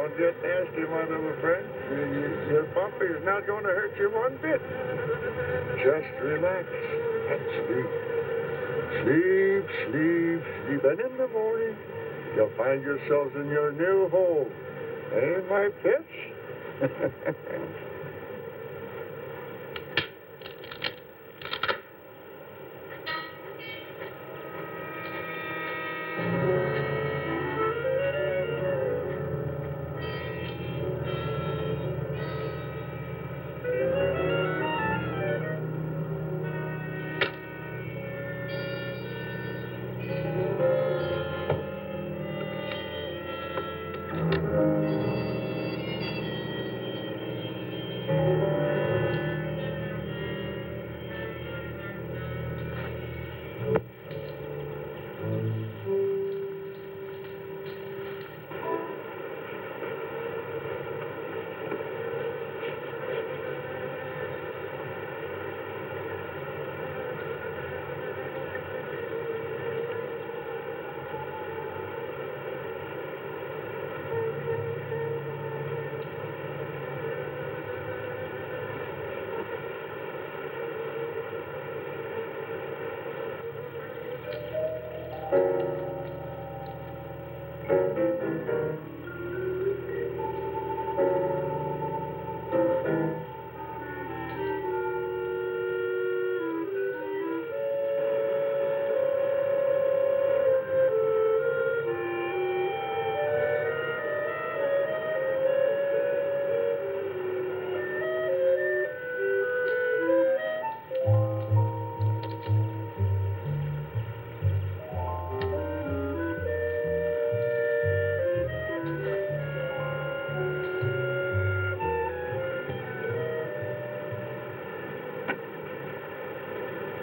Don't get nasty, my little friend. Your puppy is not going to hurt you one bit. Just relax and sleep. Sleep, sleep, sleep. And in the morning, you'll find yourselves in your new home. Eh, my pets?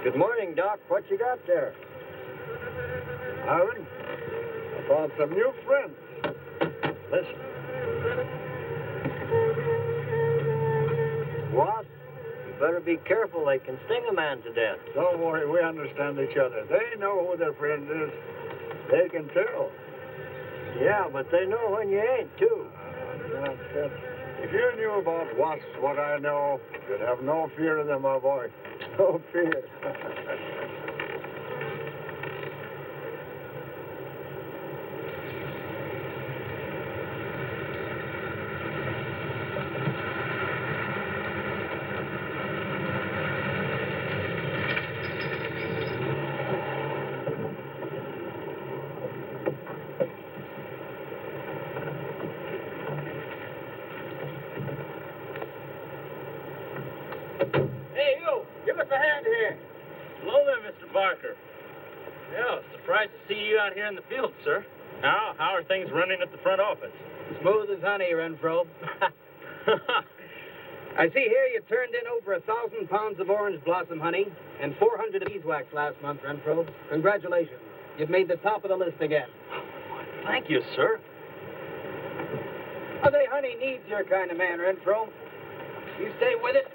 Good morning, Doc. What you got there? Aaron, I found some new friends. Listen. Wasp, you better be careful. They can sting a man to death. Don't worry, we understand each other. They know who their friend is. They can tell. Yeah, but they know when you ain't, too. Nonsense. If you knew about wasps what I know, you'd have no fear of them, my boy. No fear. Hey, you! Give us a hand here. Hello there, Mr. Barker. Yeah, surprised to see you out here in the field, sir. How are things running at the front office? Smooth as honey, Renfro. I see here you turned in over 1,000 pounds of orange blossom honey and 400 of beeswax last month, Renfro. Congratulations. You've made the top of the list again. Thank you, sir. Oh, they honey needs your kind of man, Renfro. You stay with it,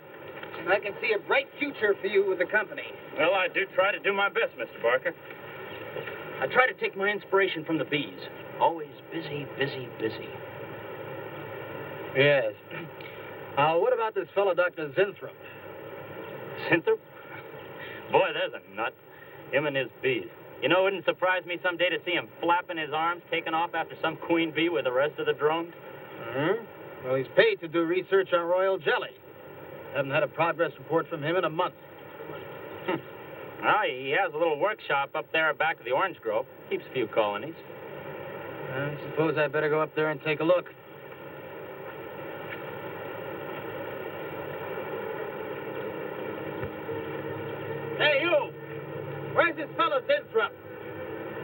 and I can see a bright future for you with the company. Well, I do try to do my best, Mr. Barker. I try to take my inspiration from the bees. Always busy, busy, busy. Yes. What about this fellow, Dr. Zinthrop? Zinthrop? Boy, there's a nut. Him and his bees. You know, it wouldn't surprise me someday to see him flapping his arms, taking off after some queen bee with the rest of the drones. Well, he's paid to do research on royal jelly. Haven't had a progress report from him in a month. Well, he has a little workshop up there back of the orange grove. Keeps a few colonies. I suppose I better go up there and take a look. Hey, you! Where's this fellow Zinthrop?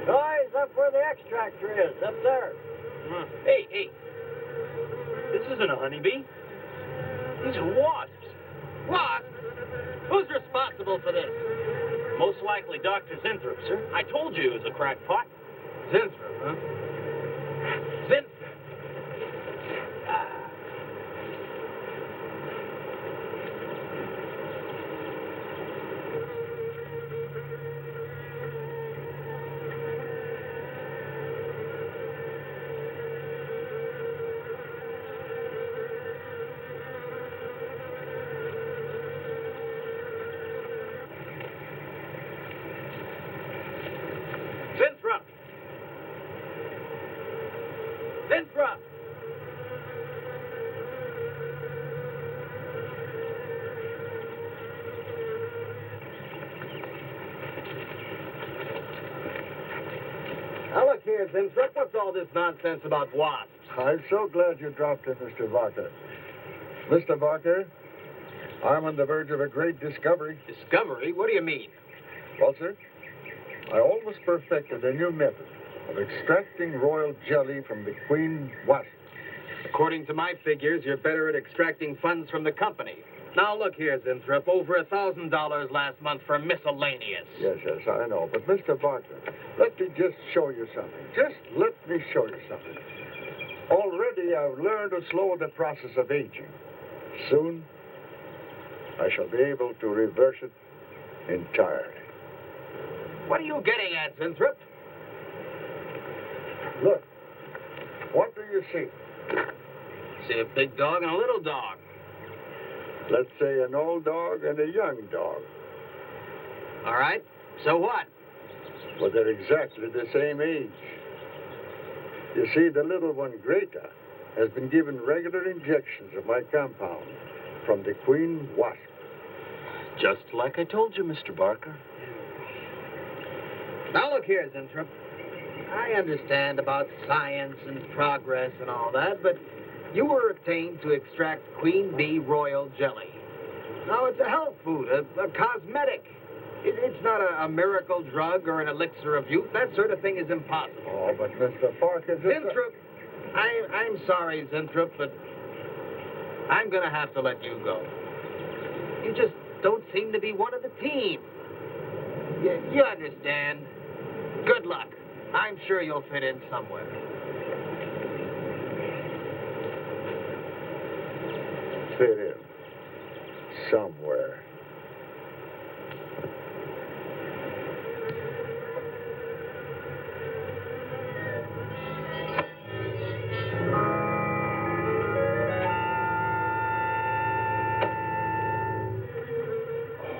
Oh, he's up where the extractor is, up there. Hey. This isn't a honeybee. These are wasps. Wasps? Who's responsible for this? Most likely Dr. Zinthrop, sir. I told you he was a crackpot. Zinthrop, huh? Zinthrop. here, Zinthrop. What's all this nonsense about wasps? I'm so glad you dropped in, Mr. Barker. Mr. Barker, I'm on the verge of a great discovery. Discovery? What do you mean? Well, sir, I almost perfected a new method of extracting royal jelly from the queen wasp. According to my figures, you're better at extracting funds from the company. Now, look here, Zinthrop. Over $1,000 last month for miscellaneous. Yes, I know. But, Mr. Barker, let me just show you something. Just let me show you something. Already, I've learned to slow the process of aging. Soon, I shall be able to reverse it entirely. What are you getting at, Zinthrop? Look, what do you see? See a big dog and a little dog. Let's say an old dog and a young dog. All right. So what? Well, they're exactly the same age. You see, the little one, Greta, has been given regular injections of my compound from the queen wasp. Just like I told you, Mr. Barker. Now, look here, Zinthrop. I understand about science and progress and all that, but you were obtained to extract queen bee royal jelly. Now, it's a health food, a cosmetic. It's not a miracle drug or an elixir of youth. That sort of thing is impossible. Oh, but Mr. Barker... Zinthrop, I'm sorry, Zinthrop, but I'm going to have to let you go. You just don't seem to be one of the team. You understand. Good luck. I'm sure you'll fit in somewhere. Fit in. Somewhere.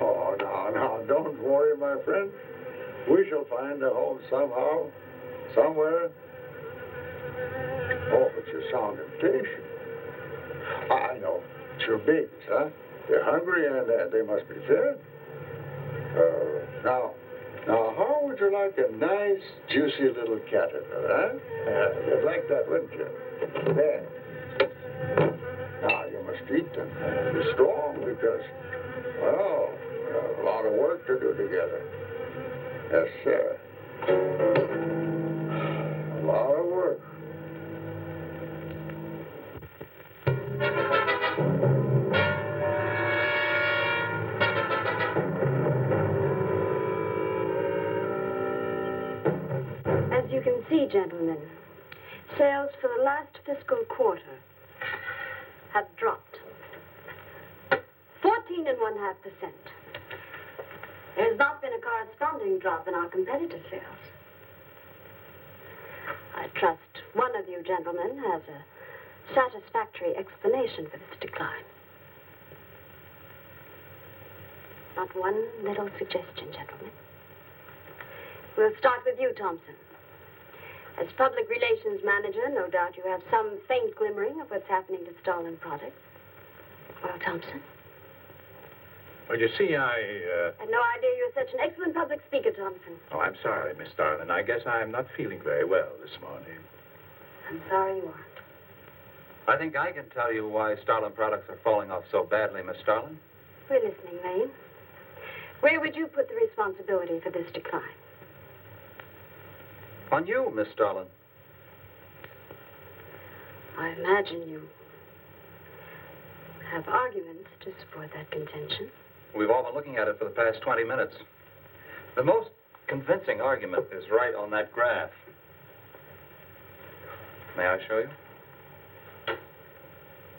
Oh, now, don't worry, my friend. We shall find a home somehow, somewhere. Oh, but you sound impatient. I know. It's your babies, huh? They're hungry and they must be fed. Now, how would you like a nice, juicy little caterpillar, huh? You'd like that, wouldn't you? There. Now, you must eat them. Be strong because, well, we have a lot of work to do together. Yes, sir. A lot of work. As you can see, gentlemen, sales for the last fiscal quarter have dropped 14.5%. There has not been a corresponding drop in our competitive sales. I trust one of you gentlemen has a satisfactory explanation for this decline. Not one little suggestion, gentlemen. We'll start with you, Thompson. As public relations manager, no doubt you have some faint glimmering of what's happening to stolen products. Well, Thompson? Well, you see, I had no idea you were such an excellent public speaker, Thompson. Oh, I'm sorry, Miss Starlin. I guess I'm not feeling very well this morning. I'm sorry you aren't. I think I can tell you why Starlin products are falling off so badly, Miss Starlin. We're listening, Lane. Where would you put the responsibility for this decline? On you, Miss Starlin. I imagine you have arguments to support that contention. We've all been looking at it for the past 20 minutes. The most convincing argument is right on that graph. May I show you?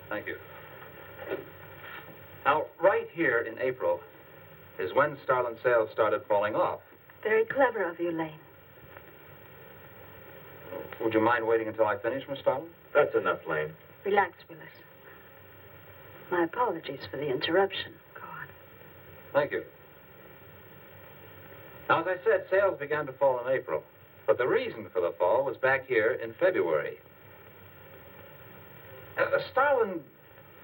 Thank you. Now, right here in April is when Starlin sales started falling off. Very clever of you, Lane. Would you mind waiting until I finish, Miss Starlin? That's enough, Lane. Relax, Willis. My apologies for the interruption. Go on. Thank you. Now, as I said, sales began to fall in April. But the reason for the fall was back here in February. Starlin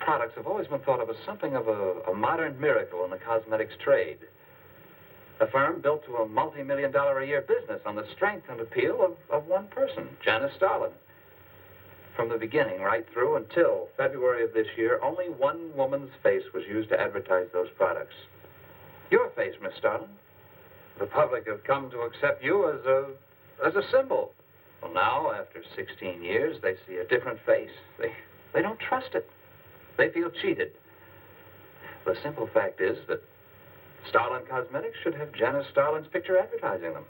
products have always been thought of as something of a modern miracle in the cosmetics trade. A firm built to a multi-million-dollar-a-year business on the strength and appeal of one person, Janice Starlin. From the beginning right through until February of this year, only one woman's face was used to advertise those products. Your face, Miss Starlin. The public have come to accept you as a symbol. Well, now, after 16 years, they see a different face. They don't trust it. They feel cheated. The simple fact is that Starlin Cosmetics should have Janice Starlin's picture advertising them.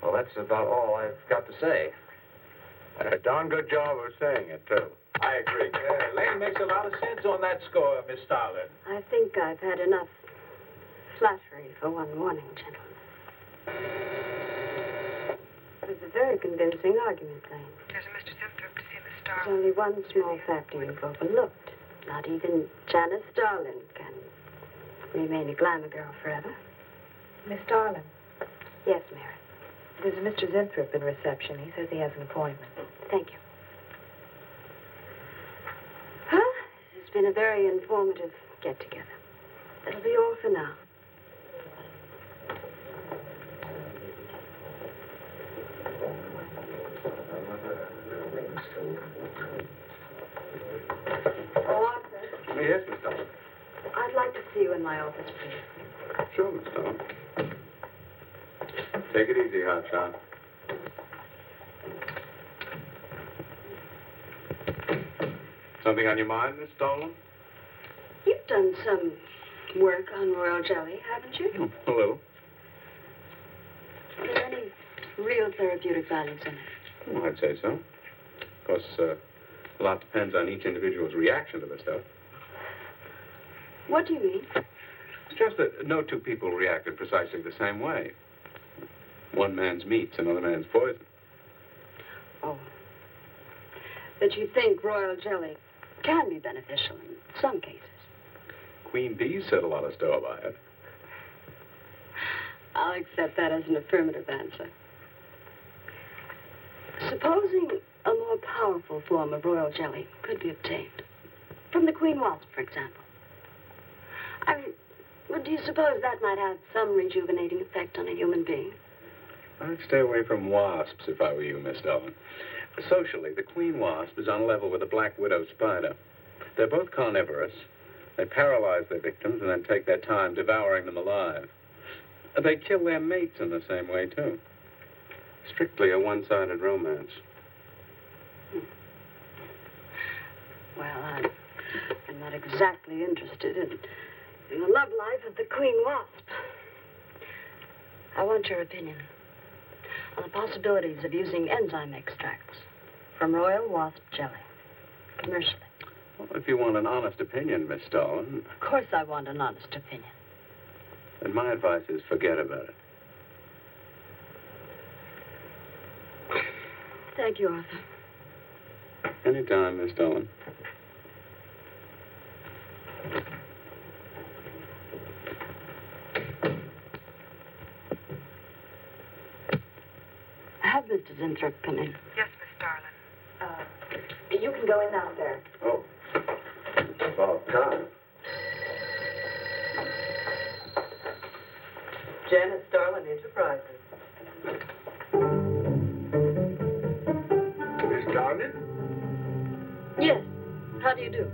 Well, that's about all I've got to say. A darn good job of saying it, too. I agree. Lane makes a lot of sense on that score, Miss Starlin. I think I've had enough flattery for one morning, gentlemen. It was a very convincing argument, Lane. There's a Mr. Sinthrop to see Miss There's Starlin. only one small factor you've overlooked. Not even Janice Starlin can remain a glamour girl forever. Miss Starlin, Yes, Mary. there's a Mr. Sinthrop in reception. He says he has an appointment. Thank you. Well, this has been a very informative get-together. That'll be all for now. Oh, Arthur, Yes, Miss Starlin. I'd like to see you in my office, please. Sure, Miss Starlin. Take it easy, Hotshot. Something on your mind, Miss Starlin? You've done some work on royal jelly, haven't you? A little. Are there any real therapeutic values in it? Well, I'd say so. Of course, a lot depends on each individual's reaction to the stuff. What do you mean? It's just that no two people reacted precisely the same way. One man's meat's another man's poison. Oh. But you think royal jelly can be beneficial in some cases. Queen Bees set a lot of store by it. I'll accept that as an affirmative answer. Supposing a more powerful form of royal jelly could be obtained. From the queen wasp, for example. Well, do you suppose that might have some rejuvenating effect on a human being? I'd stay away from wasps if I were you, Miss Starlin. Socially, the queen wasp is on a level with the black widow spider. They're both carnivorous. They paralyze their victims and then take their time devouring them alive. They kill their mates in the same way, too. Strictly a one-sided romance. Well, I'm not exactly interested in the love life of the queen wasp. I want your opinion on the possibilities of using enzyme extracts from royal wasp jelly, commercially. Well, if you want an honest opinion, Miss Starlin, Of course I want an honest opinion. then my advice is forget about it. Thank you, Arthur. Anytime, Miss Starlin. Have Mr. Zinthrop come in. Yes, Miss Starlin. You can go in now, sir. Oh. About time. Janice Starlin Enterprises. Miss Starlin? Yes. How do you do?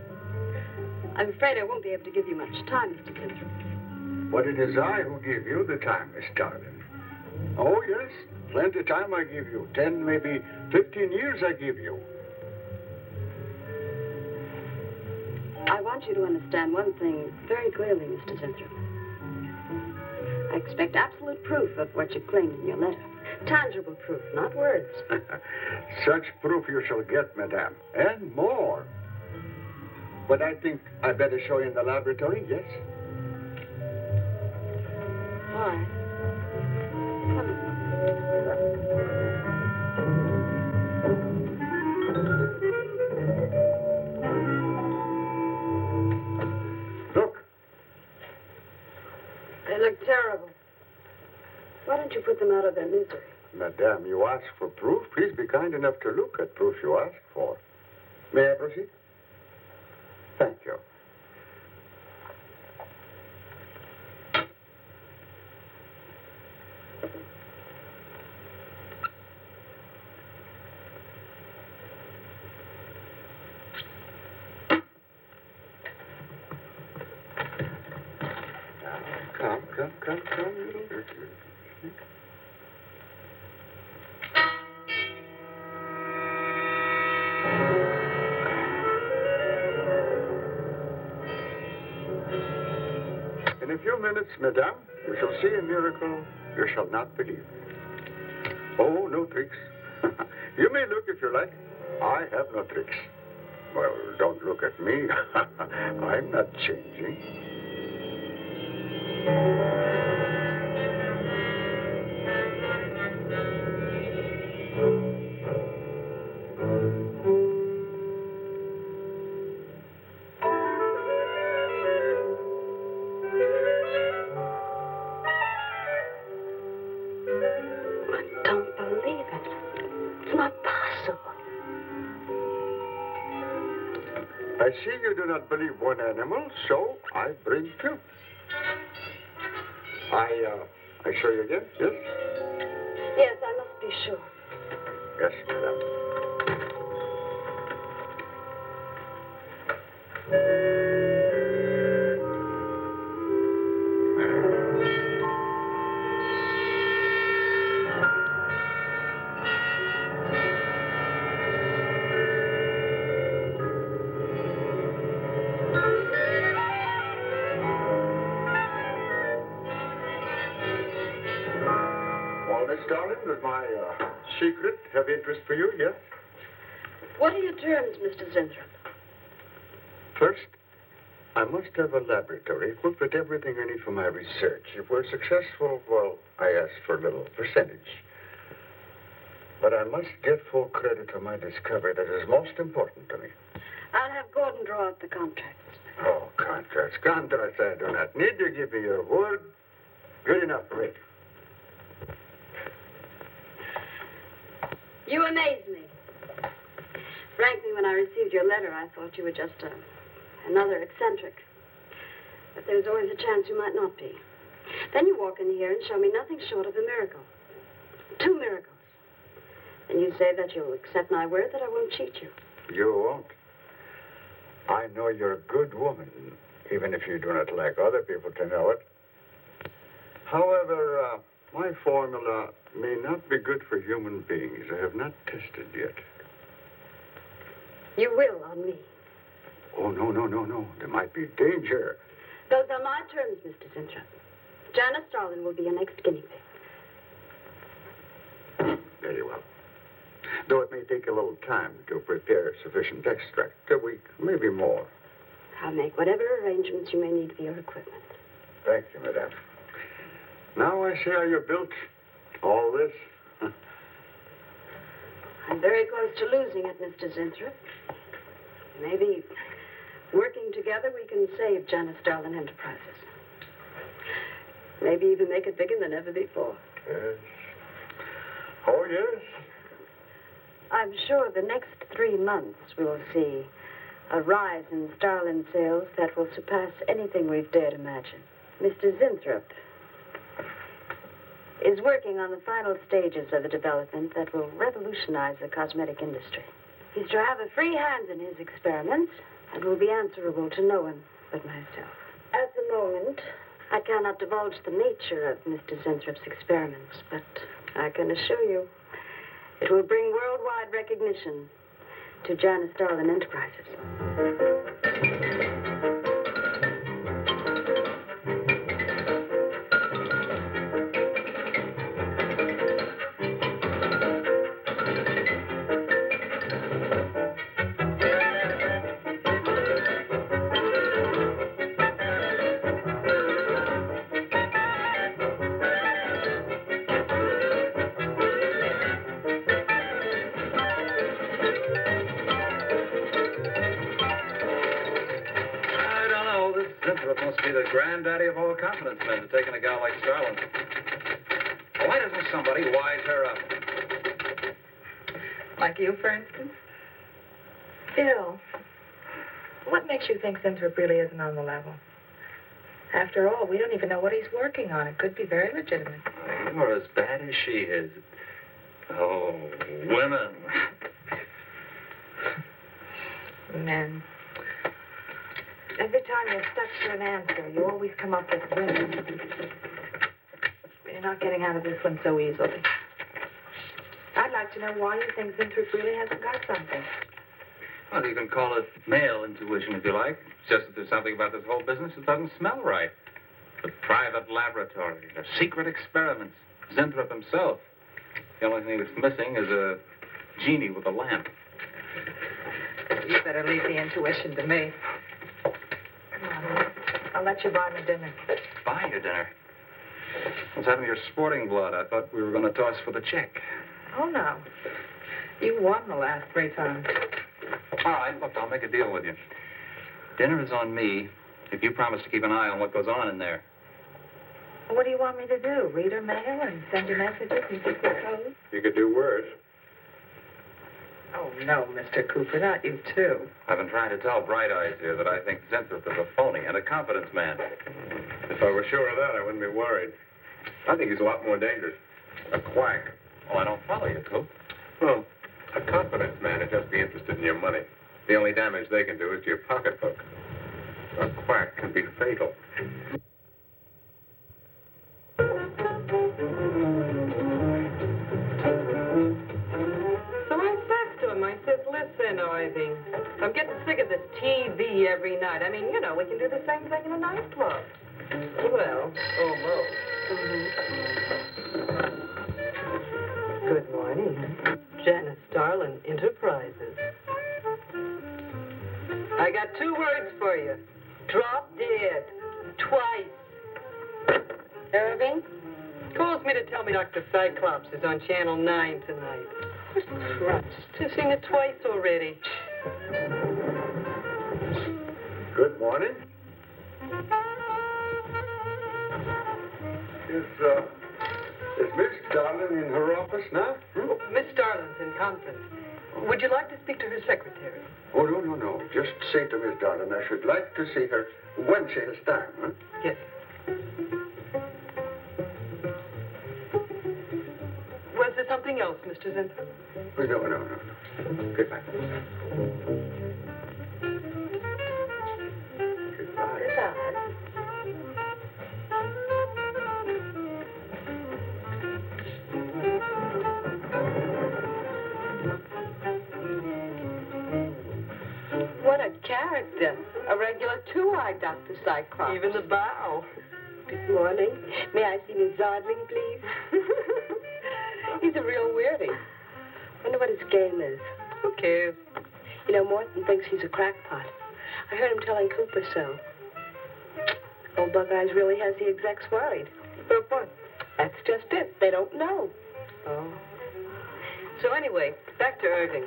I'm afraid I won't be able to give you much time, Mr. Zinthrop. But it is I who give you the time, Miss Starlin. Oh, yes. Plenty of time I give you. 10, maybe 15 years I give you. I want you to understand one thing very clearly, Mr. Zinthrop. I expect absolute proof of what you claimed in your letter. Tangible proof, not words. Such proof you shall get, madame. And more. But I think I better show you in the laboratory, yes? All right. Look. They look terrible. Why don't you put them out of their misery? Madame, you ask for proof. Please be kind enough to look at proof you ask for. May I proceed? Thank you. Come, little girl. In a few minutes, madame, you shall see a miracle you shall not believe. Oh, no tricks. You may look if you like. I have no tricks. Well, don't look at me. I'm not changing. I see you do not believe one animal, so I bring two. I show you again, yes? Yes, I must be sure. Yes, madame. Miss Darling, does my secret have interest for you, yes? What are your terms, Mr. Zinthrop? First, I must have a laboratory equipped with everything I need for my research. If we're successful, well, I ask for a little percentage. But I must get full credit for my discovery. That is most important to me. I'll have Gordon draw up the contracts. Oh, contracts. Contracts I do not need. You give me your word. Good enough for me. You amaze me. Frankly, when I received your letter, I thought you were just another eccentric. But there's always a chance you might not be. Then you walk in here and show me nothing short of a miracle. 2 miracles. And you say that you'll accept my word that I won't cheat you. You won't. I know you're a good woman, even if you do not like other people to know it. However, my formula may not be good for human beings. I have not tested yet. You will on me. Oh, no. There might be danger. Those are my terms, Mr. Zinthrop. Janice Starlin will be your next guinea pig. Very well. Though it may take a little time to prepare sufficient extract. A week, maybe more. I'll make whatever arrangements you may need for your equipment. Thank you, madame. Now I see how you're built. All this. I'm very close to losing it, Mr. Zinthrop. Maybe working together we can save Janice Starlin Enterprises. Maybe even make it bigger than ever before. Yes. Oh, yes. I'm sure the next 3 months we'll see a rise in Starlin sales that will surpass anything we've dared imagine. Mr. Zinthrop is working on the final stages of a development that will revolutionize the cosmetic industry. He's to have a free hand in his experiments and will be answerable to no one but myself. At the moment, I cannot divulge the nature of Mr. Zinthrup's experiments, but I can assure you it will bring worldwide recognition to Janice Starlin Enterprises. Must be the granddaddy of all confidence men to taking a gal like Starlin. Why doesn't somebody wise her up? Like you, for instance? Bill, what makes you think Zinthrop really isn't on the level? After all, we don't even know what he's working on. It could be very legitimate. You're as bad as she is. Oh, women. Every time you're stuck for an answer, you always come up with women. You're not getting out of this one so easily. I'd like to know why you think Winthrop really hasn't got something. Well, you can call it male intuition if you like. It's just that there's something about this whole business that doesn't smell right. The private laboratory, the secret experiments, Winthrop himself. The only thing that's missing is a genie with a lamp. You better leave the intuition to me. Come on, I'll let you buy me dinner. Buy you dinner? What's happened to your sporting blood? I thought we were going to toss for the check. Oh, no. You won the last 3 times. All right, look, I'll make a deal with you. Dinner is on me if you promise to keep an eye on what goes on in there. What do you want me to do? Read her mail and send you messages and keep the code? You could do worse. Oh, no, Mr. Cooper, not you, too. I've been trying to tell Bright Eyes here that I think Winthrop is a phony and a confidence man. If I were sure of that, I wouldn't be worried. I think he's a lot more dangerous. A quack. Oh, I don't follow you, Coop. Well, a confidence man would just be interested in your money. The only damage they can do is to your pocketbook. A quack can be fatal. So I says to him, I says, listen, Ivy, I'm getting sick of this TV every night. I mean, you know, we can do the same thing in a nightclub. Well, almost. Good morning. Janice Starlin Enterprises. I got 2 words for you. Drop dead. Twice. Irving calls me to tell me Dr. Cyclops is on Channel 9 tonight. Christ, I've seen it twice already. Good morning. Is Miss Darlin in her office now? Oh, Miss Starlin's in conference. Would you like to speak to her secretary? Oh, no. Just say to Miss Darlin I should like to see her when she has time, huh? Yes. Was there something else, Mr. Winthrop? Oh, no. Goodbye. Goodbye. What a character. A regular 2-eyed Dr. Cyclops. Even the bow. Good morning. May I see Miss Zodling, please? He's a real weirdie. Wonder what his game is. Who cares? You know, Morton thinks he's a crackpot. I heard him telling Cooper so. Old Buckeyes really has the execs worried. But what? That's just it. They don't know. Oh. So anyway, back to Irving.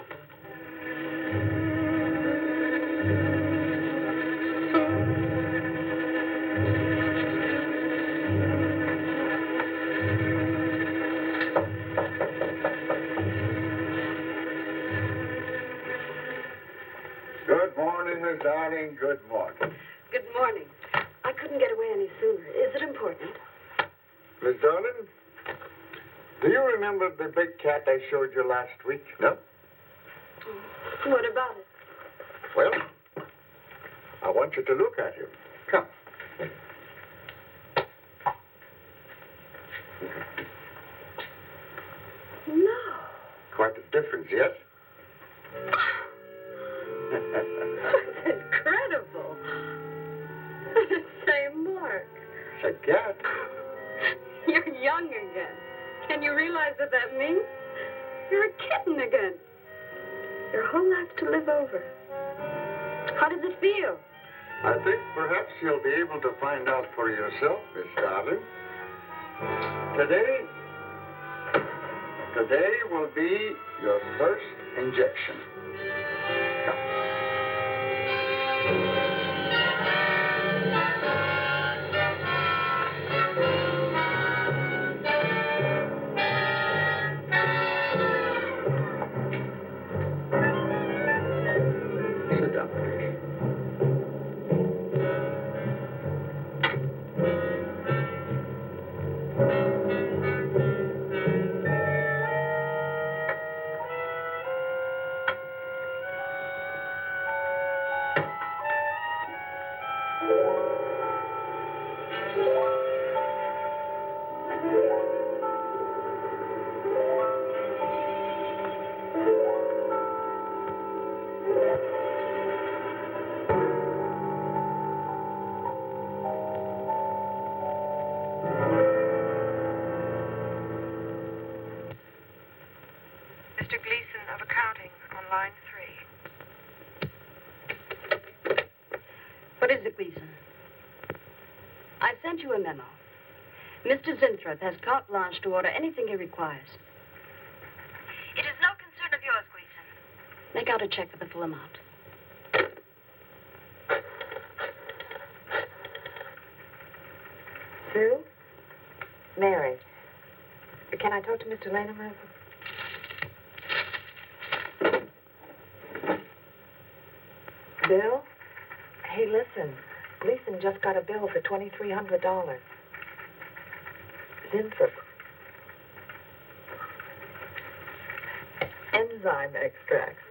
Good morning, Miss Darling. Good morning. Good morning. I couldn't get away any sooner. Is it important? Miss Darlin, do you remember the big cat I showed you last week? No? What about it? Well, I want you to look at him. Come. No. Quite a difference, yes? That's incredible. The same mark. It's a cat. You're young again. Can you realize what that means? You're a kitten again. Your whole life to live over. How does it feel? I think perhaps you'll be able to find out for yourself, Miss Darling. Today will be your first injection. Come. Sit down, please. counting on line 3. What is it, Gleason? I sent you a memo. Mr. Zinthrop has carte blanche to order anything he requires. It is no concern of yours, Gleason. Make out a check for the full amount. Sue? Mary. Can I talk to Mr. Lane a minute? Bill? Hey, listen. Gleason just got a bill for $2,300. Zinthrop. Enzyme extracts.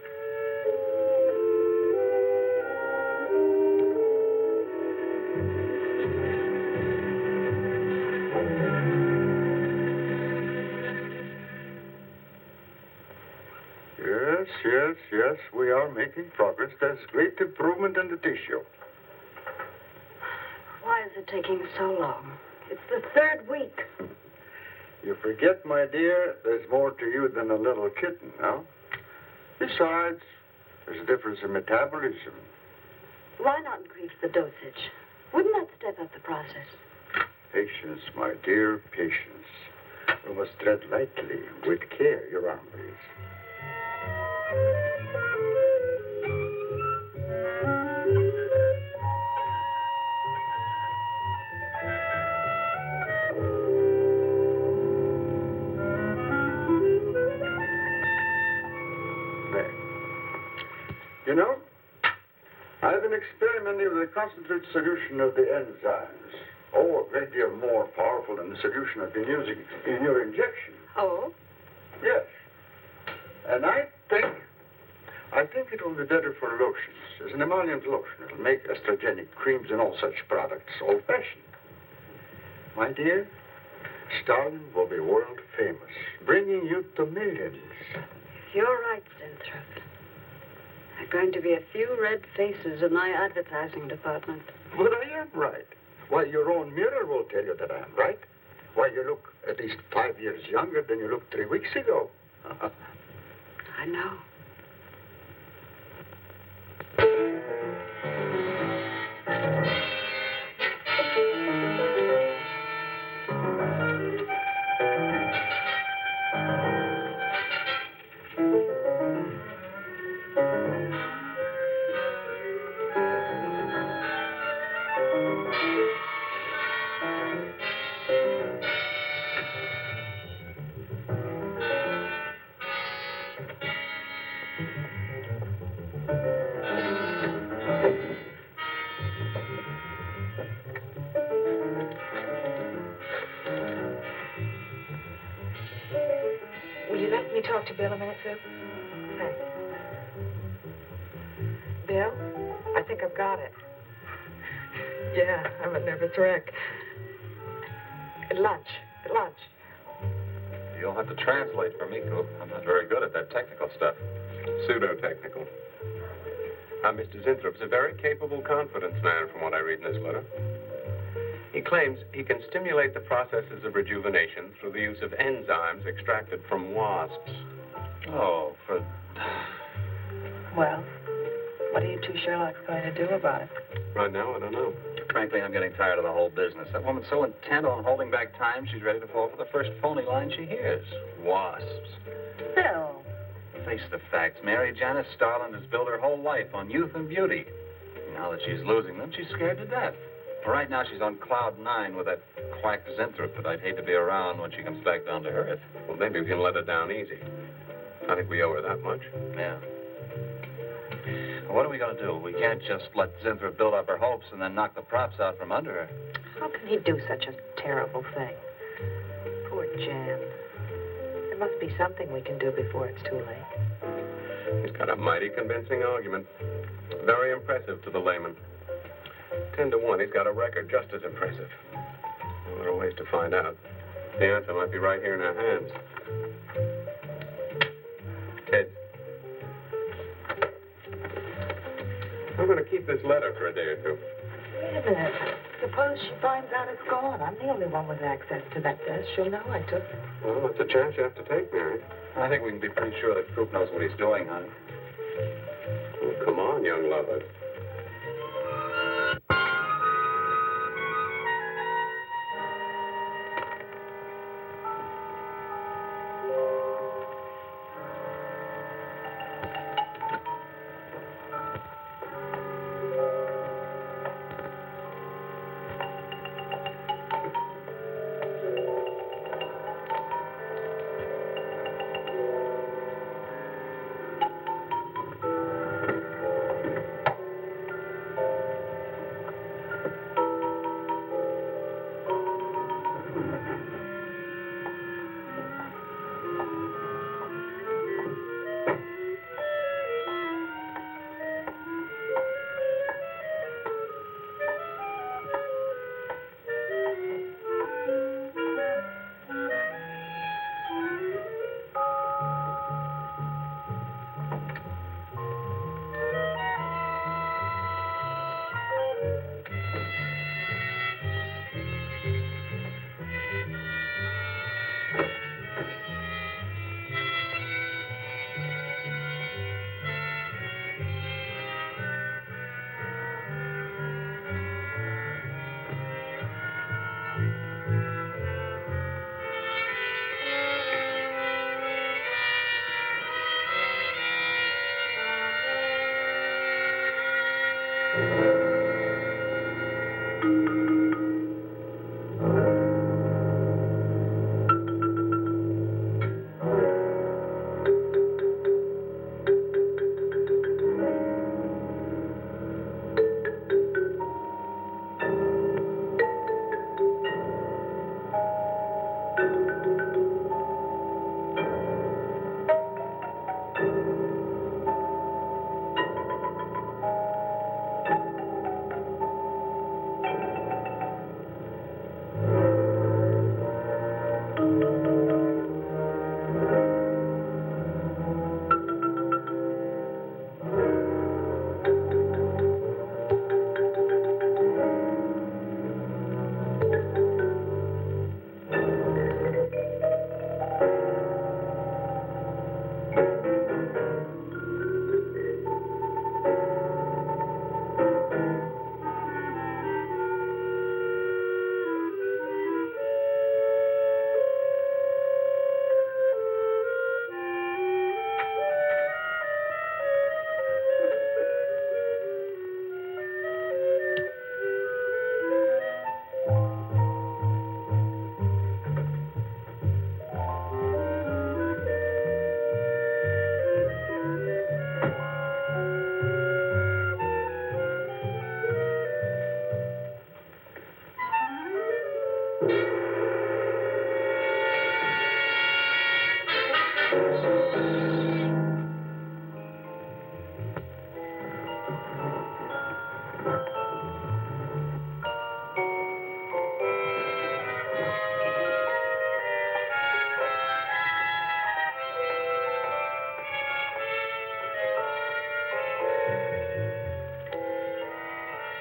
Yes, we are making progress. There's great improvement in the tissue. Why is it taking so long? It's the 3rd week. You forget, my dear, there's more to you than a little kitten, no? Besides, there's a difference in metabolism. Why not increase the dosage? Wouldn't that step up the process? Patience, my dear, patience. We must tread lightly, with care, your arm, please. You know, I've been experimenting with a concentrated solution of the enzymes. Oh, a great deal more powerful than the solution I've been using in your injection. Oh? Yes. And I think it will be better for lotions. As an emollient lotion, it'll make estrogenic creams and all such products old-fashioned. My dear, Stalin will be world famous, bringing you to millions. You're right, Zinthrop. There are going to be a few red faces in my advertising department. But I am right. Why, your own mirror will tell you that I am right. Why, you look at least 5 years younger than you looked 3 weeks ago. I know. Talk to Bill a minute, Sue? Thanks. Bill, I think I've got it. Yeah, I'm a nervous wreck. At lunch. You'll have to translate for me, Coop. I'm not very good at that technical stuff. Pseudo-technical. Mr. Zinthrup's a very capable confidence man, from what I read in this letter. He claims he can stimulate the processes of rejuvenation through the use of enzymes extracted from wasps. Oh, Well, what are you two Sherlocks going to do about it? Right now, I don't know. frankly, I'm getting tired of the whole business. That woman's so intent on holding back time, she's ready to fall for the first phony line she hears. Wasps. Bill. Face the facts, Mary. Janice Starland has built her whole life on youth and beauty. Now that she's losing them, she's scared to death. Right now, she's on cloud 9 with that quack Zinthrop that I'd hate to be around when she comes back down to earth. Well, maybe we can let her down easy. I think we owe her that much. Yeah. Well, what are we going to do? We can't just let Zinthrop build up her hopes and then knock the props out from under her. How can he do such a terrible thing? Poor Jan. There must be something we can do before it's too late. He's got a mighty convincing argument. Very impressive to the layman. 10 to 1, he's got a record just as impressive. Well, there are ways to find out. The answer might be right here in our hands. Ted. I'm going to keep this letter for a day or two. Wait a minute. Suppose she finds out it's gone. I'm the only one with access to that desk. She'll know I took it. Well, it's a chance you have to take, Mary. I think we can be pretty sure that Coop knows what he's doing, honey. Well, come on, young lovers.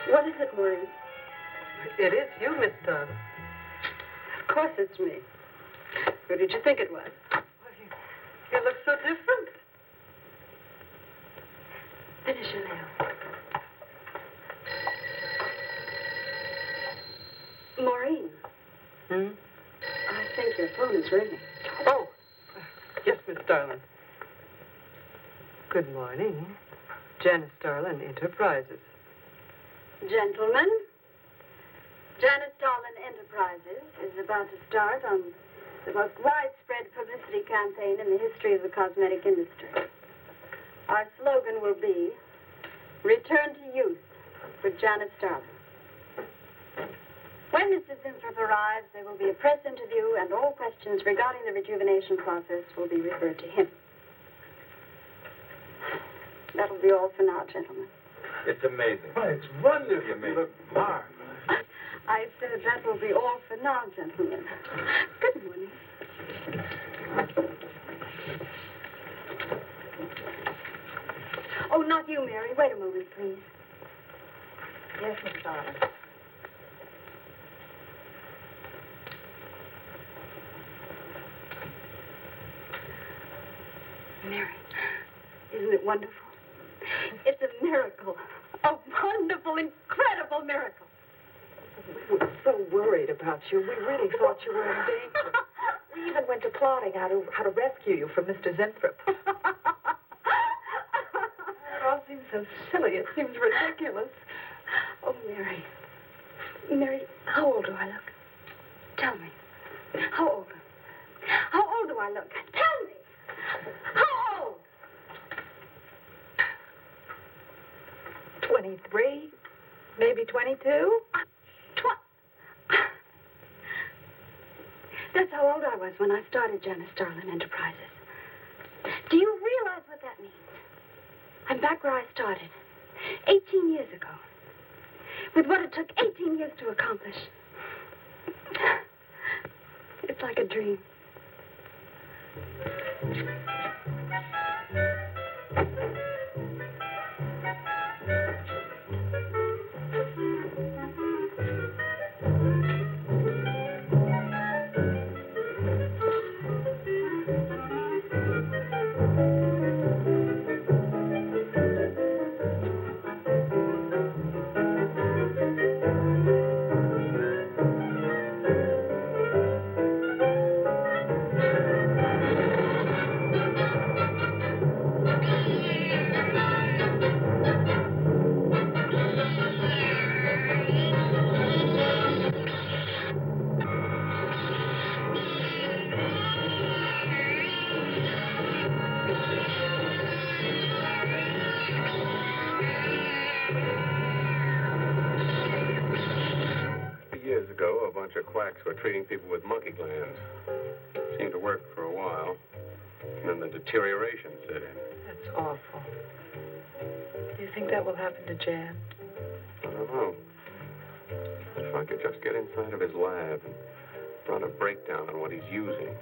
What is it, Maureen? It is you, Miss Darling. Of course it's me. Who did you think it was? You look so different. Finish your nails. Maureen. Hmm? I think your phone is ringing. Oh, yes, Miss Darling. Good morning. Janice Darling Enterprises. Gentlemen, Janice Darling Enterprises is about to start on the most widespread publicity campaign in the history of the cosmetic industry. Our slogan will be, Return to Youth with Janice Darling. When Mr. Zinthrop arrives, there will be a press interview, and all questions regarding the rejuvenation process will be referred to him. That'll be all for now, gentlemen. It's amazing. Why, it's wonderful. You Look marvelous. I said that will be all for now, gentlemen. Good morning. Oh, not you, Mary. Wait a moment, please. Yes, Miss Darling. it wonderful? It's a miracle. A wonderful, incredible miracle. We were so worried about you. We really thought you were in danger. We even went to plotting how to rescue you from Mr. Zinthrop. It all seems so silly. It seems ridiculous. Oh, Mary. Mary, how old do I look? Tell me. How old? How old do I look? Tell me. How old? 23, maybe 22. That's how old I was when I started Janice Starlin Enterprises. Do you realize what that means? I'm back where I started, 18 years ago, with what it took 18 years to accomplish. It's like a dream. Years ago, a bunch of quacks were treating people with monkey glands. Seemed to work for a while. And then the deterioration set in. That's awful. Do you think that will happen to Jan? I don't know. If I could just get inside of his lab and run a breakdown on what he's using.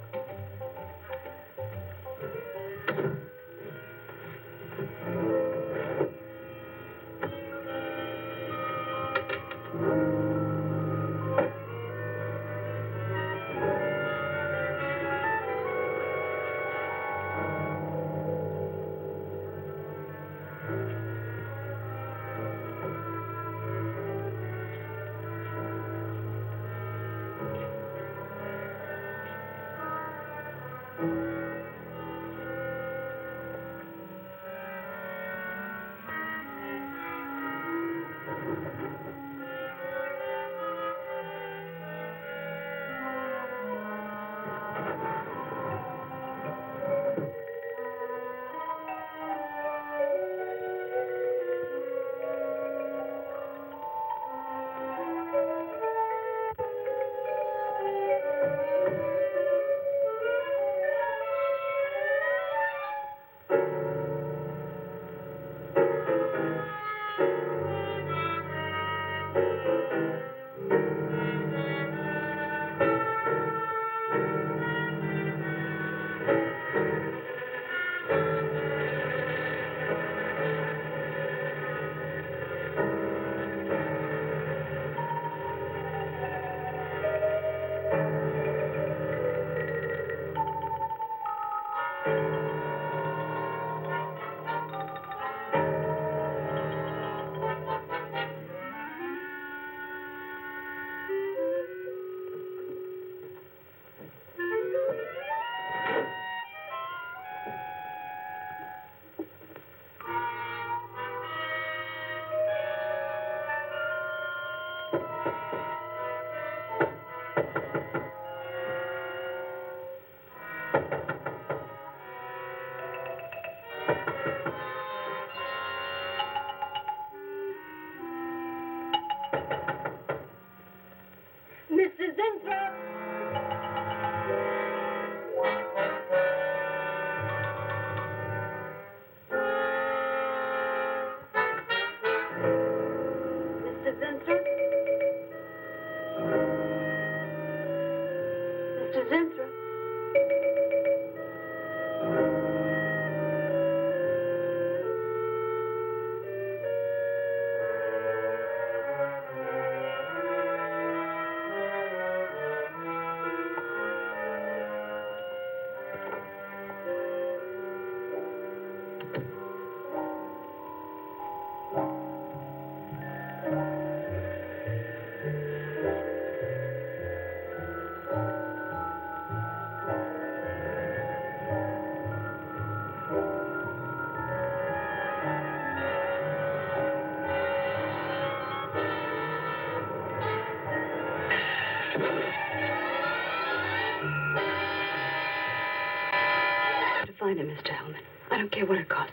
find him, Mr. Hellman. I don't care what it costs.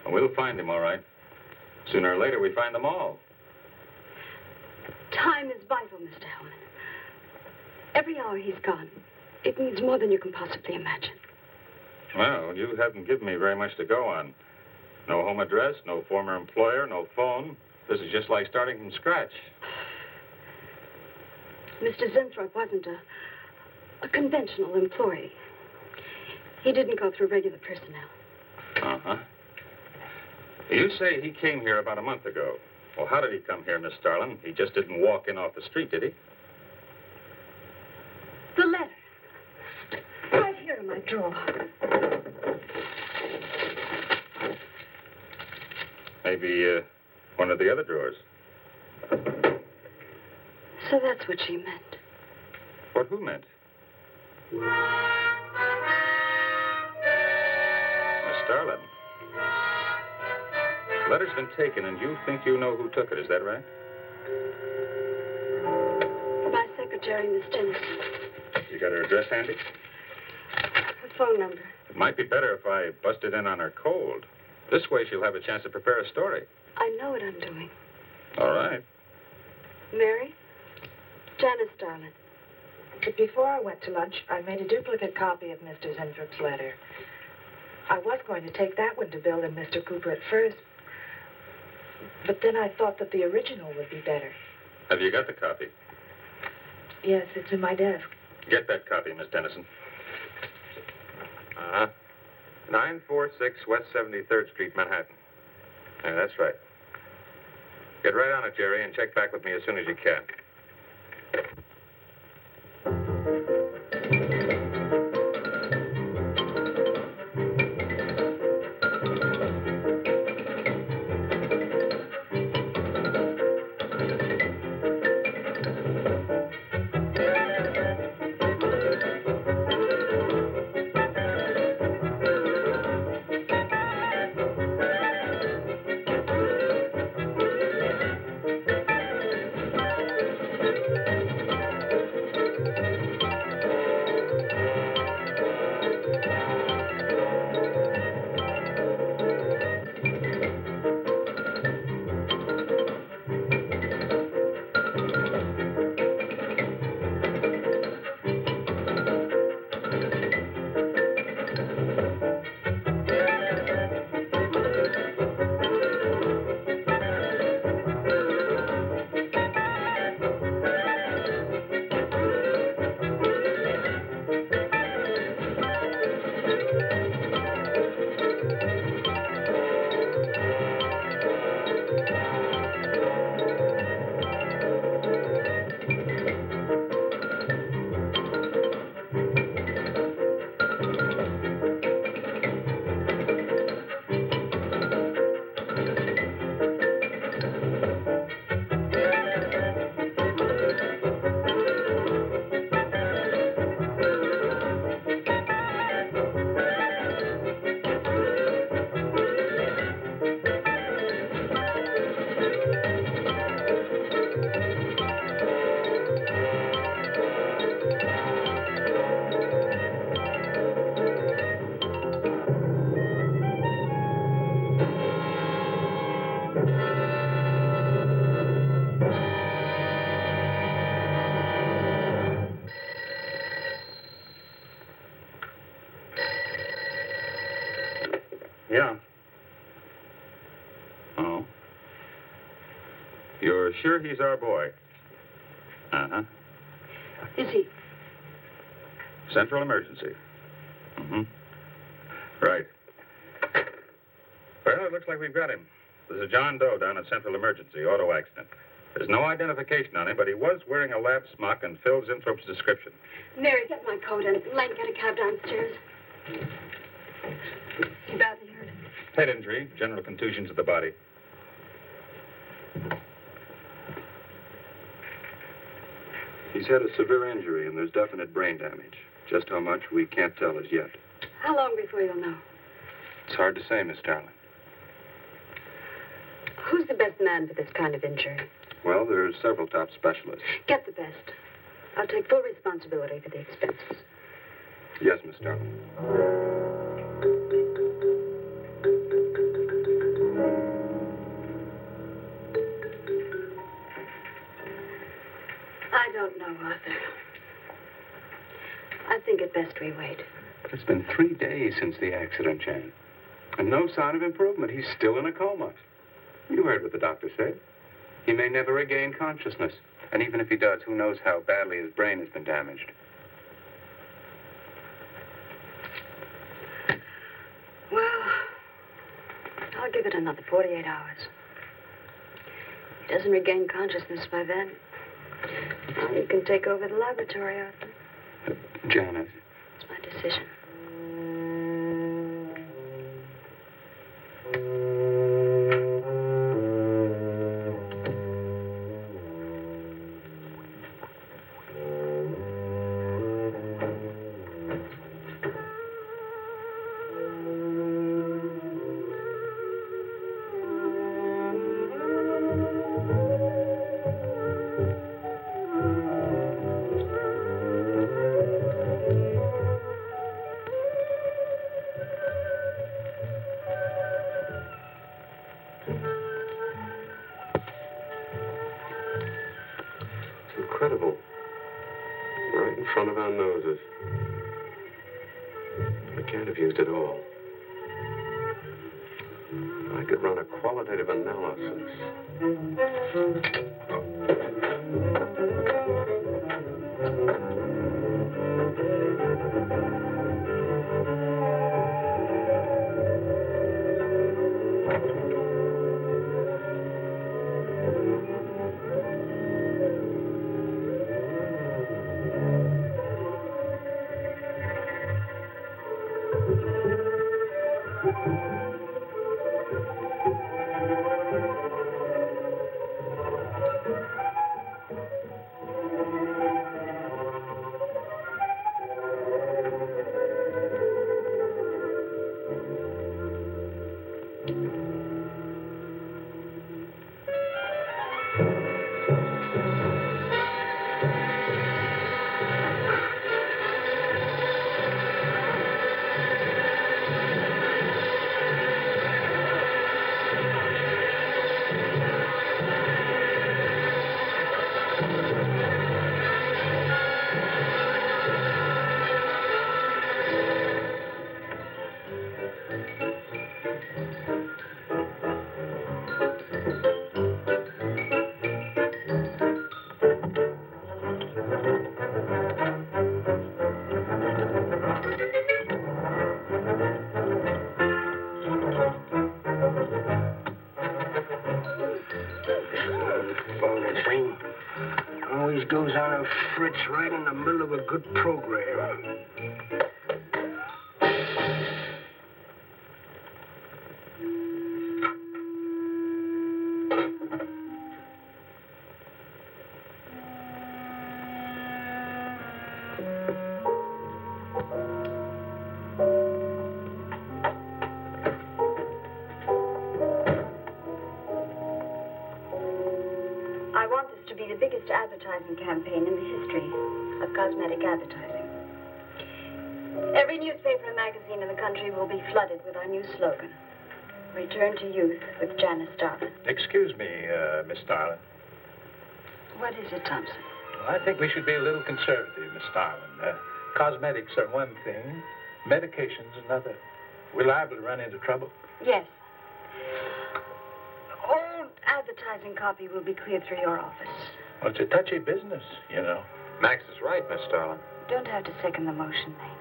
We'll find him, all right. Sooner or later, we find them all. Time is vital, Mr. Hellman. Every hour he's gone, it means more than you can possibly imagine. Well, you haven't given me very much to go on. No home address, no former employer, no phone. This is just like starting from scratch. Mr. Zinthrop wasn't a conventional employee. He didn't go through regular personnel. Uh-huh. You say he came here about a month ago. Well, how did he come here, Miss Starlin? He just didn't walk in off the street, did he? The letter. Right here in my drawer. Maybe one of the other drawers. So that's what she meant. What who meant? Miss Starlin. The letter's been taken, and you think you know who took it. Is that right? My secretary, Miss Janice. You got her address handy? Her phone number. It might be better if I busted in on her cold. This way she'll have a chance to prepare a story. I know what I'm doing. All right. Mary? Janice, darling. But before I went to lunch, I made a duplicate copy of Mr. Zinthrup's letter. I was going to take that one to Bill and Mr. Cooper at first, but then I thought that the original would be better. Have you got the copy? Yes, it's in my desk. Get that copy, Miss Dennison. 946 West 73rd Street, Manhattan. Yeah, that's right. Get right on it, Jerry, and check back with me as soon as you can. Yeah. Oh. You're sure he's our boy? Uh-huh. Is he? Central emergency. Mm-hmm. Right. Well, it looks like we've got him. There's a John Doe down at Central Emergency, auto accident. There's no identification on him, but he was wearing a lab smock and filled Zinthrop's description. Mary, get my coat and Len, get a cab downstairs. He badly hurt. Head injury, general contusions of the body. He's had a severe injury, and there's definite brain damage. Just how much, we can't tell as yet. How long before you'll know? It's hard to say, Miss Starlin. Who's the best man for this kind of injury? Well, there are several top specialists. Get the best. I'll take full responsibility for the expenses. Yes, Miss Starlin. don't know, Arthur. I think it best we wait. But it's been 3 days since the accident, Jan. And no sign of improvement. He's still in a coma. You heard what the doctor said. He may never regain consciousness. And even if he does, who knows how badly his brain has been damaged. Well, I'll give it another 48 hours. If he doesn't regain consciousness by then, well, you can take over the laboratory, Arthur. Janice. It's my decision. Incredible. Right in front of our noses. We can't have used it all. I could run a qualitative analysis. Always goes on a fritz right in the middle of a good program. I want this to be the biggest advertising campaign in the history of cosmetic advertising. Every newspaper and magazine in the country will be flooded with our new slogan, Return to Youth with Janice Starlin. Excuse me, Miss Starlin. What is it, Thompson? Well, I think we should be a little conservative, Miss Starlin. Cosmetics are one thing, medications another. We're liable to run into trouble. Yes. All advertising copy will be cleared through your office. Well, it's a touchy business, you know. Max is right, Miss Starlin. Don't have to second the motion, Lane.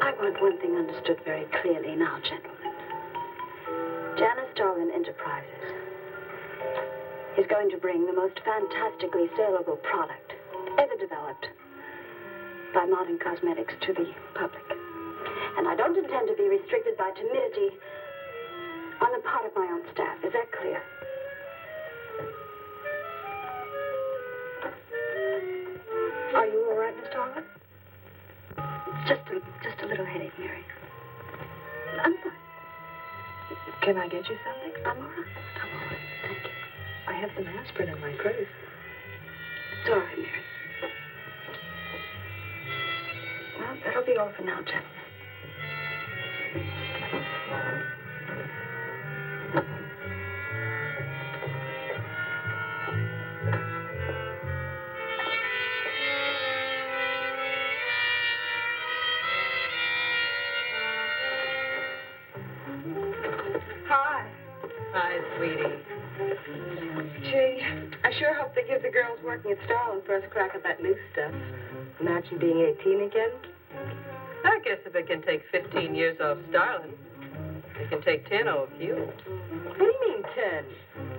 I want one thing understood very clearly now, gentlemen. Janice Starlin Enterprises is going to bring the most fantastically saleable product ever developed by modern cosmetics to the public. And I don't intend to be restricted by timidity on the part of my own staff. Is that clear? Are you all right, Miss Starlin? Just a little headache, Mary. I'm fine. Can I get you something? I'm all right. I'm all right. Thank you. I have some aspirin in my purse. It's all right, Mary. Well, that'll be all for now, gentlemen. Hi, sweetie. Gee, I sure hope they give the girls working at Starland first crack at that new stuff. Imagine being 18 again. I guess if it can take 15 years off Starlin, it can take 10 off you. What do you mean,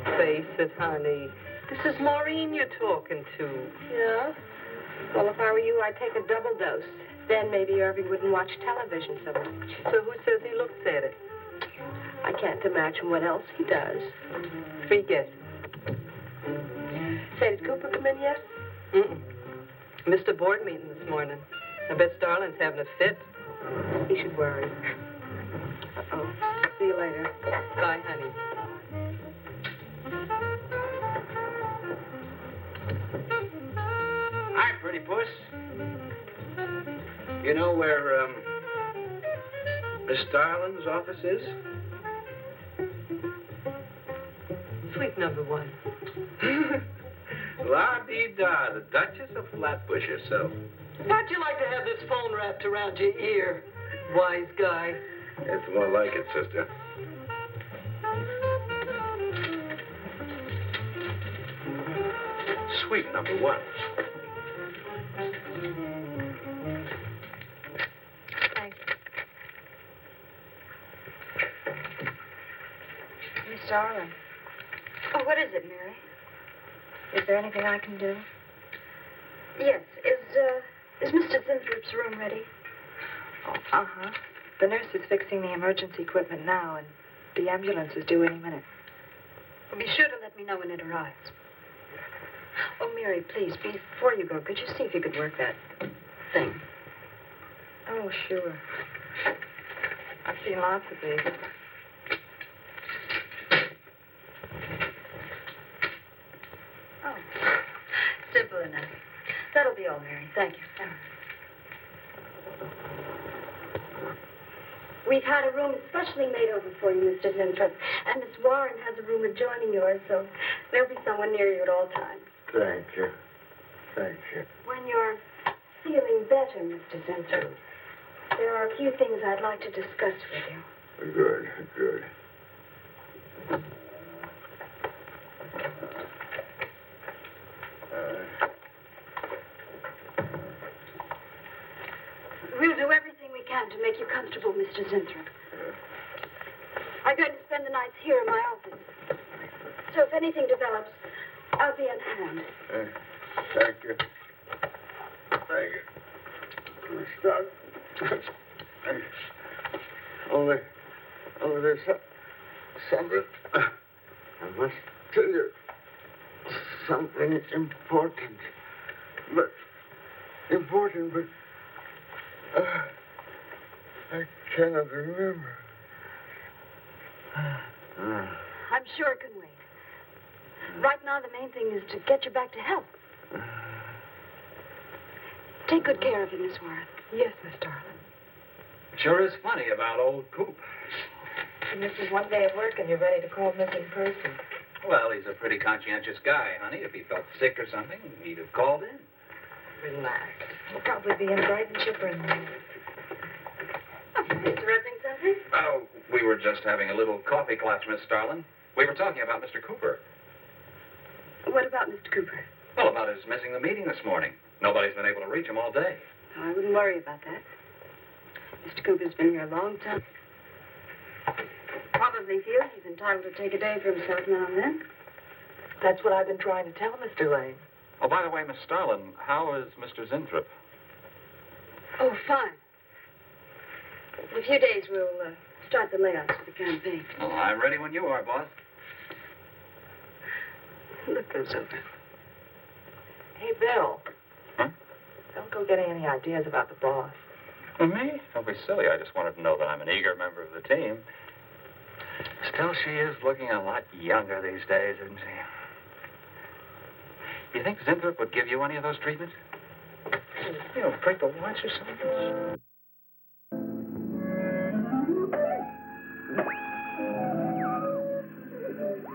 10? Face it, honey. This is Maureen you're talking to. Yeah? Well, if I were you, I'd take a double dose. Then maybe Irving wouldn't watch television so much. So who says he looks at it? I can't imagine what else he does. Free guess. Say, did Cooper come in yet? Mm-mm. Missed a board meeting this morning. I bet Starlin's having a fit. He should worry. Uh-oh. See you later. Bye, honey. Hi, pretty puss. You know where, Miss Starlin's office is? Sweet number one. La-dee-da, the Duchess of Flatbush herself. How'd you like to have this phone wrapped around your ear, wise guy? It's more like it, sister. Sweet number one. Thanks. Miss Darling, Oh, what is it, Mary? is there anything I can do? Yes. Is Mr. Zinthrop's room ready? Oh, uh-huh. The nurse is fixing the emergency equipment now, and the ambulance is due any minute. Be sure to let me know when it arrives. Oh, Mary, please, before you go, could you see if you could work that thing? Oh, sure. I've seen lots of these. Oh, simple enough. That'll be all, Mary. Thank you. We've had a room especially made over for you, Mr. Zinthrop. And Miss Warren has a room adjoining yours, so there'll be someone near you at all times. Thank you. Thank you. When you're feeling better, Mr. Zinthrop, there are a few things I'd like to discuss with you. Good, good. We'll do everything we can to make you comfortable, Mr. Zinthrop. I'm going to spend the nights here in my office. So if anything develops, I'll be on hand. Thank you. Thank you. Miss Doug. Only there's something. I must tell you something important. But I cannot remember. I'm sure it can wait. Right now, the main thing is to get you back to health. Take good care of him, Miss Warren. Yes, Miss Darling. Sure is funny about old Coop. And this is one day of work and you're ready to call missing person. Well, he's a pretty conscientious guy, honey. If he felt sick or something, he'd have called in. Relax. He'll probably be in bright and chipper in the morning. Interrupting something? Oh, we were just having a little coffee class, Miss Starlin. We were talking about Mr. Cooper. What about Mr. Cooper? Well, about his missing the meeting this morning. Nobody's been able to reach him all day. Oh, I wouldn't worry about that. Mr. Cooper's been here a long time. Probably feels he's entitled to take a day for himself now and then. That's what I've been trying to tell Mr. Lane. Oh, by the way, Miss Starlin, how is Mr. Zinthrop? Oh, fine. In a few days, we'll start the layouts for the campaign. Oh, I'm ready when you are, boss. Look those over. Hey, Bill. Huh? Don't go getting any ideas about the boss. For me? Don't be silly. I just wanted to know that I'm an eager member of the team. Still, she is looking a lot younger these days, isn't she? You think Zinthrop would give you any of those treatments? You know, break the watch or something?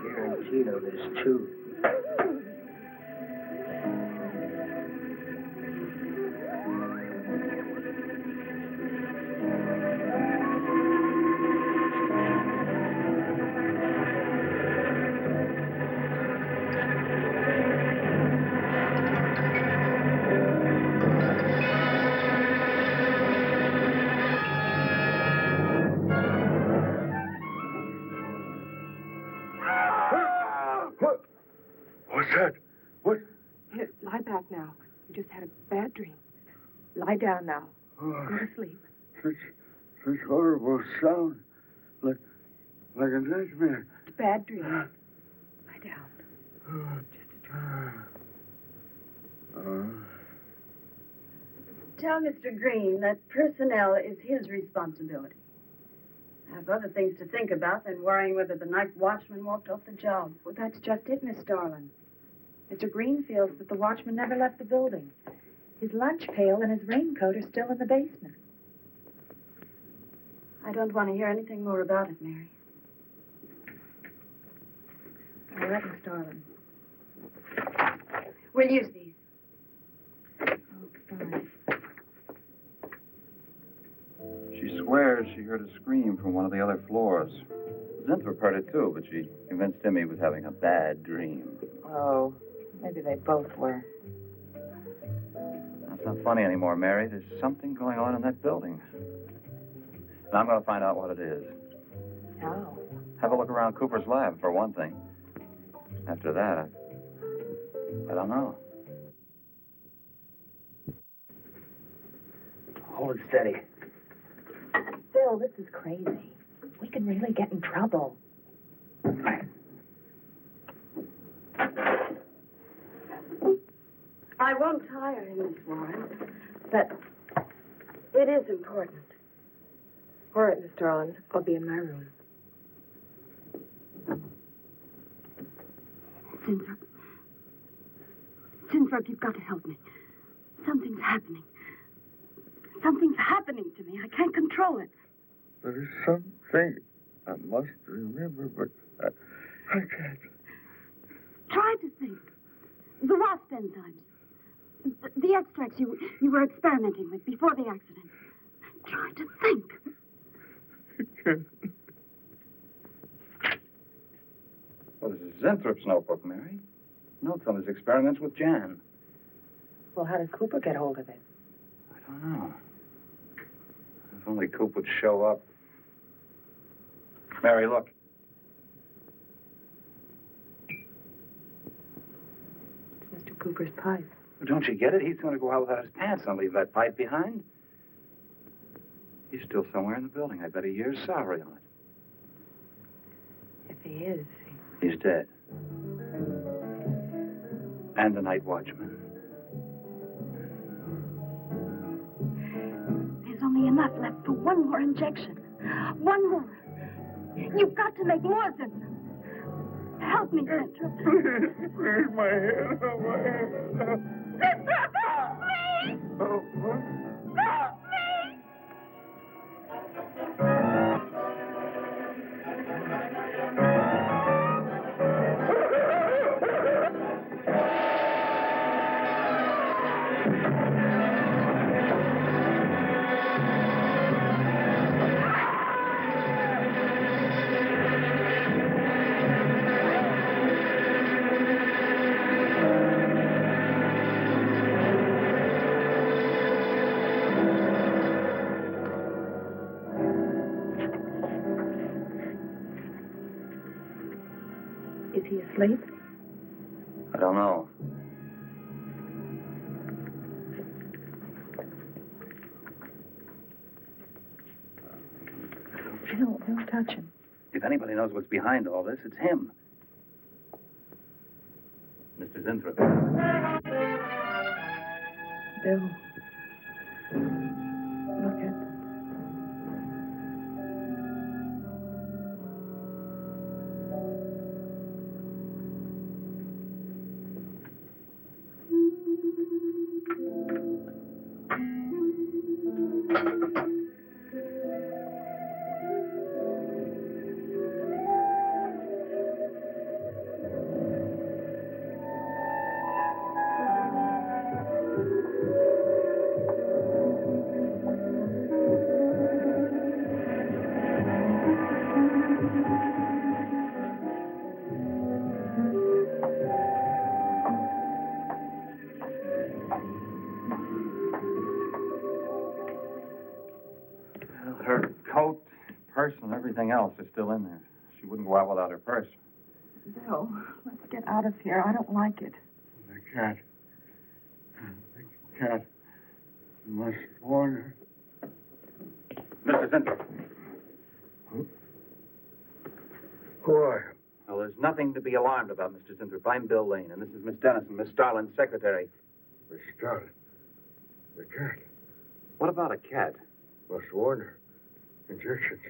Guaranteed of this, too. What? What's that? What? Here, lie back now. You just had a bad dream. Lie down now. Go to sleep. Such horrible sound. Like a nightmare. It's a bad dream. Lie down. Just a dream. Tell Mr. Green that personnel is his responsibility. I have other things to think about than worrying whether the night watchman walked off the job. Well, that's just it, Miss Starlin. Mr. Green feels that the watchman never left the building. His lunch pail and his raincoat are still in the basement. I don't want to hear anything more about it, Mary. All right, Miss Starlin. We'll use these. Oh, fine. She swears she heard a scream from one of the other floors. Zinthrop heard it too, but she convinced him he was having a bad dream. Oh, maybe they both were. That's not funny anymore, Mary. There's something going on in that building. And I'm going to find out what it is. How? Have a look around Cooper's lab, for one thing. After that, I don't know. Hold it steady. Bill, this is crazy. We could really get in trouble. I won't tire him, Miss Warren, but it is important. All right, Miss Starlin. I'll be in my room. Zinthrop, you've got to help me. Something's happening. Something's happening to me. I can't control it. There is something I must remember, but I can't. Try to think. The wasp enzymes. The extracts you were experimenting with before the accident. Try to think. I can't. Well, this is Zinthrop's notebook, Mary. Notes on his experiments with Jan. Well, how did Cooper get hold of it? I don't know. If only Coop would show up. Mary, look. It's Mr. Cooper's pipe. Don't you get it? He's going to go out without his pants and leave that pipe behind. He's still somewhere in the building. I bet a year's salary on it. If he is, He's dead. And the night watchman. There's only enough left for one more injection. One more. You've got to make more, Zinthrop. Help me, Zinthrop. Please, my head. Oh, my head. Zinthrop, help me! Oh, what? Help me! is he asleep? I don't know. Don't touch him. If anybody knows what's behind all this, it's him. Mr. Zinthrop. Bill. Look at... Her coat, purse, and everything else is still in there. She wouldn't go out without her purse. Bill, let's get out of here. I don't like it. The cat. The cat. You must warn her. Mr. Zinthrop. Who are you? Well, there's nothing to be alarmed about, Mr. Zinthrop. I'm Bill Lane, and this is Miss Dennison, Miss Starlin's secretary. Miss Starlin. The cat. What about a cat? Must warn her. Injections.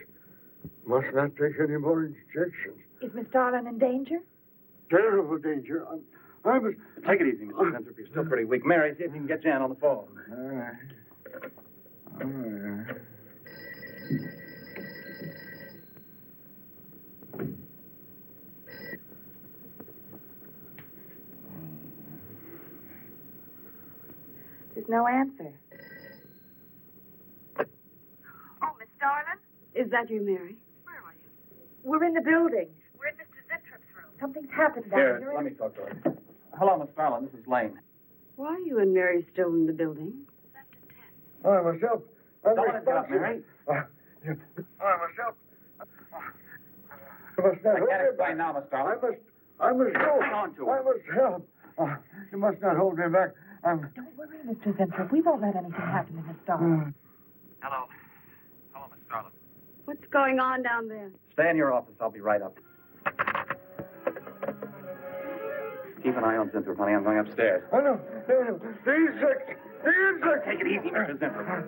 Must not take any more injections. Is Miss Darlin in danger? Terrible danger. I must... Take it easy, Mr. Zinthrop. You're still pretty weak. Mary, see if you can get Jan on the phone. All right. All right. There's no answer. Oh, Miss Darlin? Is that you, Mary? Where are you? We're in the building. We're in Mr. Zintrop's room. Something's happened down Here, here. let me talk to her. Hello, Miss Starlin. This is Lane. Why are you and Mary still in the building? I myself. I'm Don't let it get up, responsible. Mary. I myself. You must not I hold can't me explain back. now, Miss Starlin. I must go. Hold on to her. I must help. You must not hold me back. Don't worry, Mr. Zinthrop. We won't let anything happen to Miss Darlin. Hello. Hello, Miss Starlin. What's going on down there? Stay in your office. I'll be right up. Keep an eye on Zinthrop, honey. I'm going upstairs. Oh, no. The insect. The insect. Take it easy, Mr. Zinthrop.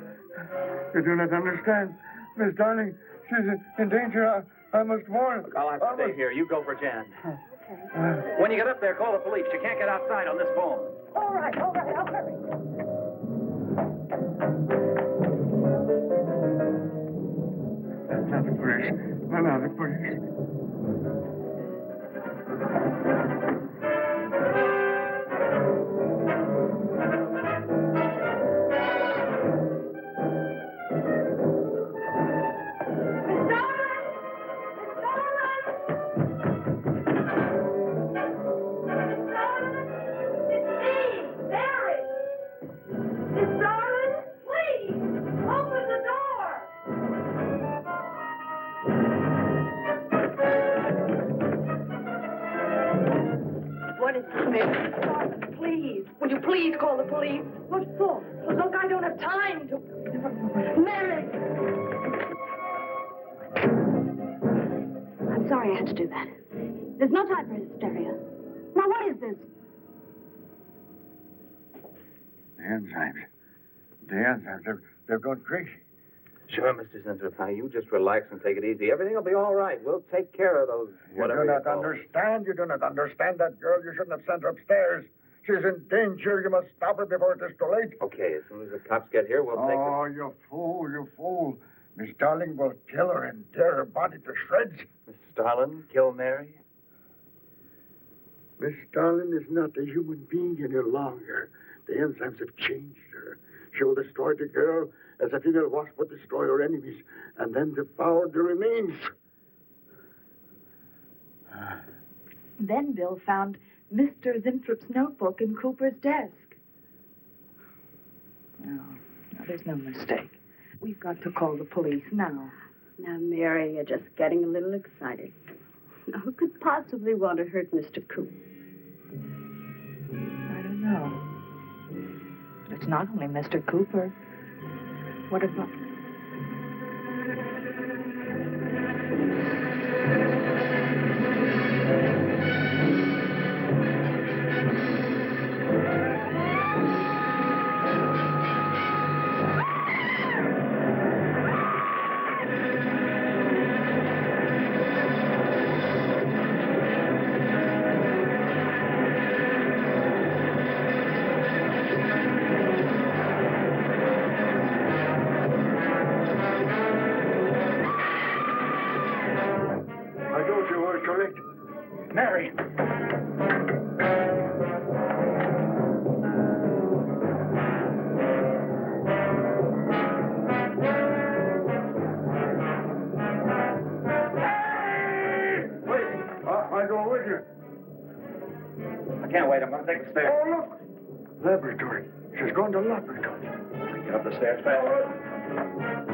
You do not understand. Miss Darling, she's in danger. I must warn her. Look, I'll have to stay here. You go for Jan. Okay. When you get up there, call the police. You can't get outside on this phone. All right. I'll hurry. That's not the police. No, the police. What is it, Mary? Darlin, please. Would you please call the police? What for? Look, I don't have time to... Mary! I'm sorry I had to do that. There's no time for hysteria. Now, what is this? The enzymes. They've gone crazy. Sure, Mr. Zinthrop. Now, you just relax and take it easy. Everything will be all right. We'll take care of those, whatever You do you not call them. understand. You do not understand that girl. You shouldn't have sent her upstairs. She's in danger. You must stop her before it is too late. Okay, as soon as the cops get here, we'll take her. Oh, you fool. Miss Darling will kill her and tear her body to shreds. Miss Starlin, kill Mary? Miss Darling is not a human being any longer. The enzymes have changed her. She will destroy the girl as a female wasp would destroy her enemies, and then devour the remains. Then Bill found Mr. Zinthrop's notebook in Cooper's desk. No, there's no mistake. We've got to call the police now. Now, Mary, you're just getting a little excited. Now, who could possibly want to hurt Mr. Coop? I don't know. But it's not only Mr. Cooper. What about... I told you were correct. Mary! Wait! I go with you. I can't wait. I'm going to take the stairs. Oh, look! Laboratory. She's gone to laboratory. Get up the stairs fast.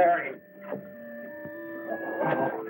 Mary. Oh.